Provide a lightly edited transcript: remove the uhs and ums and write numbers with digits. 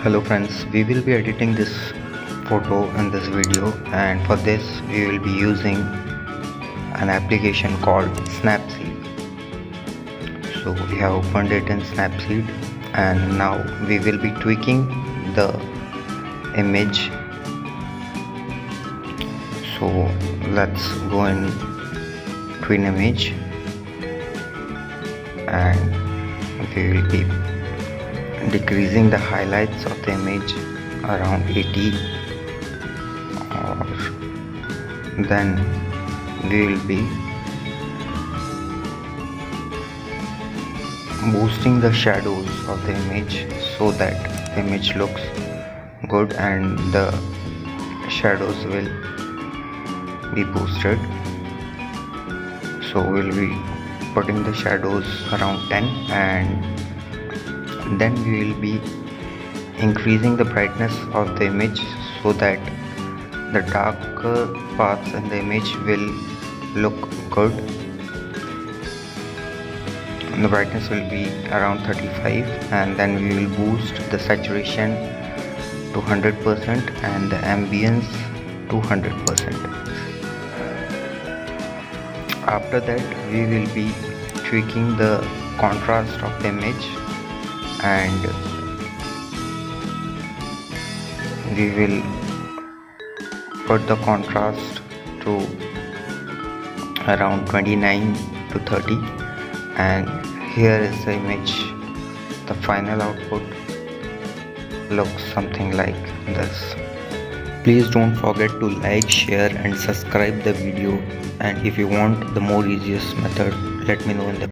Hello friends, we will be editing this photo in this video, and for this we will be using an application called Snapseed. So we have opened it in Snapseed and now we will be tweaking the image. So let's go in twin image and we will be decreasing the highlights of the image around 80, or then we will be boosting the shadows of the image so that the image looks good and the shadows will be boosted. So we'll be putting the shadows around 10, and then we will be increasing the brightness of the image so that the darker parts in the image will look good. And the brightness will be around 35, and then we will boost the saturation to 100% and the ambience to 100%. After that we will be tweaking the contrast of the image, and we will put the contrast to around 29 to 30, and here is the image. The final output looks something like this. Please don't forget to like, share and subscribe the video, and if you want the more easiest method, let me know in the